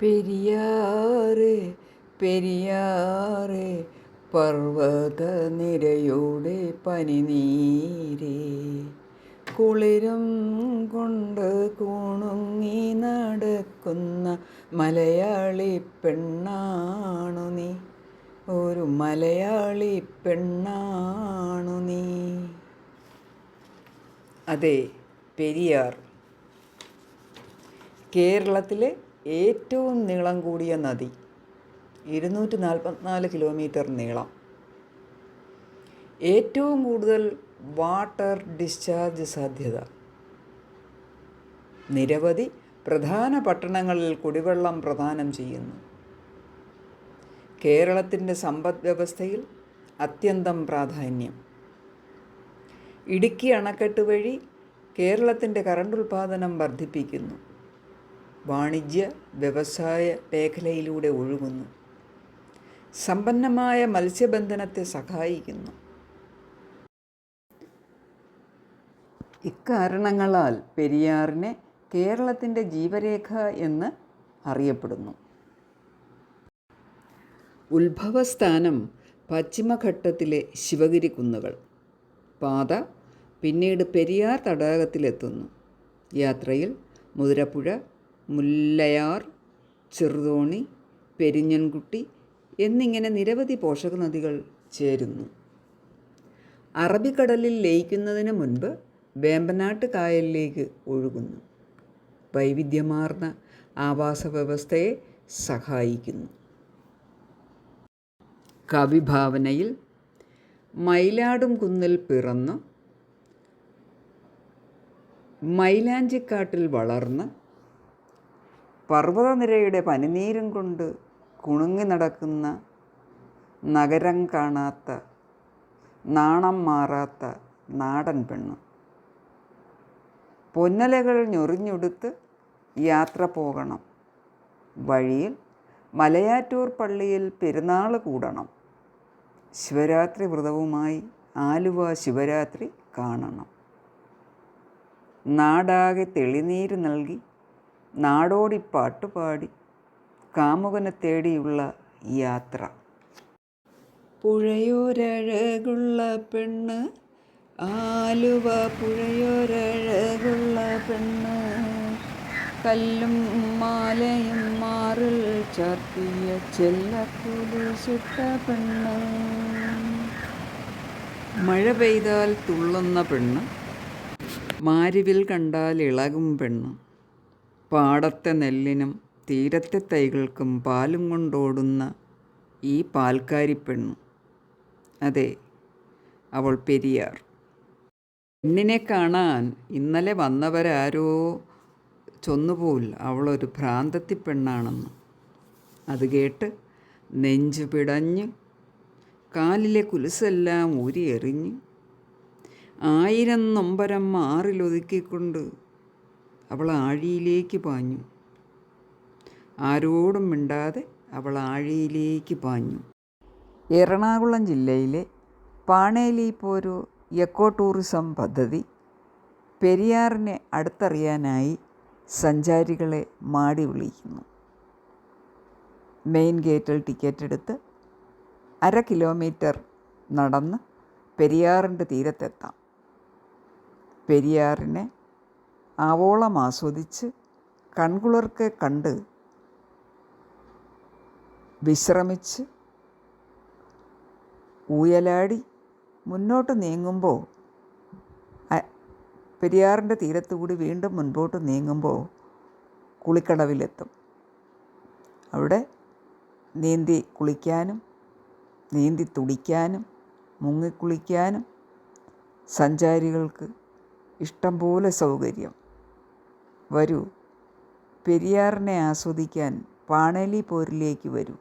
പെരിയാറ് പെരിയാറ് പർവ്വതനിരയുടെ പനിനീരേ, കുളിരും കൊണ്ട് കുണുങ്ങി നടക്കുന്ന മലയാളി പെണ്ണാണു നീ, ഒരു മലയാളി പെണ്ണാണു നീ. അതെ, പെരിയാർ കേരളത്തിലെ ഏറ്റവും നീളം കൂടിയ നദി. 244 കിലോമീറ്റർ നീളം. ഏറ്റവും കൂടുതൽ വാട്ടർ ഡിസ്ചാർജ് സാധ്യത. നിരവധി പ്രധാന പട്ടണങ്ങളിൽ കുടിവെള്ളം പ്രദാനം ചെയ്യുന്നു. കേരളത്തിൻ്റെ സമ്പദ് വ്യവസ്ഥയിൽ അത്യന്തം പ്രാധാന്യം. ഇടുക്കി അണക്കെട്ട് വഴി കേരളത്തിൻ്റെ കറണ്ട് ഉൽപ്പാദനം വർദ്ധിപ്പിക്കുന്നു. വാണിജ്യ വ്യവസായ മേഖലയിലൂടെ ഒഴുകുന്നു. സമ്പന്നമായ മത്സ്യബന്ധനത്തെ സഹായിക്കുന്നു. ഇക്കാരണങ്ങളാൽ പെരിയാറിനെ കേരളത്തിൻ്റെ ജീവരേഖ എന്ന് അറിയപ്പെടുന്നു. ഉത്ഭവസ്ഥാനം പശ്ചിമഘട്ടത്തിലെ ശിവഗിരി കുന്നുകൾ. പാത പിന്നീട് പെരിയാർ തടാകത്തിലെത്തുന്നു. യാത്രയിൽ മുതിരപ്പുഴ, മുല്ലയാർ, ചെറുതോണി, പെരിഞ്ഞൻകുട്ടി എന്നിങ്ങനെ നിരവധി പോഷക നദികൾ ചേരുന്നു. അറബിക്കടലിൽ ലയിക്കുന്നതിന് മുൻപ് വേമ്പനാട്ട് കായലിലേക്ക് ഒഴുകുന്നു. വൈവിധ്യമാർന്ന ആവാസ വ്യവസ്ഥയെ സഹായിക്കുന്നു. കവിഭാവനയിൽ മയിലാടും കുന്നിൽ പിറന്ന് മൈലാഞ്ചിക്കാട്ടിൽ വളർന്ന് പർവ്വതനിരയുടെ പനിനീരും കൊണ്ട് കുണുങ്ങി നടക്കുന്ന, നഗരം കാണാത്ത, നാണം മാറാത്ത നാടൻ പെണ്ണ്. പൊന്നലകൾ ഞൊറിഞ്ഞുടുത്ത് യാത്ര പോകണം. വഴിയിൽ മലയാറ്റൂർ പള്ളിയിൽ പെരുന്നാൾ കൂടണം. ശിവരാത്രി വ്രതവുമായി ആലുവ ശിവരാത്രി കാണണം. നാടാകെ തെളിനീര് നൽകി നാടോടി പാട്ടുപാടി കാമുകനെ തേടിയുള്ള യാത്ര. പുഴയോരഴകുള്ള പെണ്ണ്, ആലുവ പുഴയോരഴകുള്ള പെണ്ണ്, കല്ലും മാലയും മാറിൽ ചാർത്തിയ ചെല്ലക്കുരിശിട്ട പെണ്ണ്. മഴ പെയ്താൽ തുള്ളുന്ന പെണ്ണ്, മാരിവിൽ കണ്ടാൽ ഇളകും പെണ്ണ്, പാടത്തെ നെല്ലിനും തീരത്തെ തൈകൾക്കും പാലും കൊണ്ടോടുന്ന ഈ പാൽക്കാരിപ്പെണ്ണു. അതെ, അവൾ പെരിയാർ. പെണ്ണിനെ കാണാൻ ഇന്നലെ വന്നവരാരോ ചൊന്നുപോൽ അവളൊരു ഭ്രാന്തത്തി പെണ്ണാണെന്ന്. അത് കേട്ട് നെഞ്ചു പിടഞ്ഞ് കാലിലെ കുലുസെല്ലാം ഊരിയെറിഞ്ഞ് 1000 നൊമ്പരം മാറിലൊതുക്കിക്കൊണ്ട് അവൾ ആഴിയിലേക്ക് പാഞ്ഞു. ആരോടും മിണ്ടാതെ അവൾ ആഴിയിലേക്ക് പാഞ്ഞു. എറണാകുളം ജില്ലയിലെ പാണേലി പോരൂ എക്കോ ടൂറിസം പദ്ധതി പെരിയാറിനെ അടുത്തറിയാനായി സഞ്ചാരികളെ മാടി വിളിക്കുന്നു. മെയിൻ ഗേറ്റിൽ ടിക്കറ്റ് എടുത്ത് 1/2 കിലോമീറ്റർ നടന്ന് പെരിയാറിൻ്റെ തീരത്തെത്താം. പെരിയാറിനെ ആവോളം ആസ്വദിച്ച് കൺകുളിർക്കെ കണ്ട് വിശ്രമിച്ച് ഊയലാടി മുന്നോട്ട് നീങ്ങുമ്പോൾ, പെരിയാറിൻ്റെ തീരത്തുകൂടി വീണ്ടും മുൻപോട്ട് നീങ്ങുമ്പോൾ കുളിക്കടവിലെത്തും. അവിടെ നീന്തി കുളിക്കാനും നീന്തി തുടിക്കാനും മുങ്ങിക്കുളിക്കാനും സഞ്ചാരികൾക്ക് ഇഷ്ടം പോലെ സൗകര്യം. വരൂ, പെരിയാറിനെ ആസ്വദിക്കാൻ പാണേലി പോരിലേക്ക് വരൂ.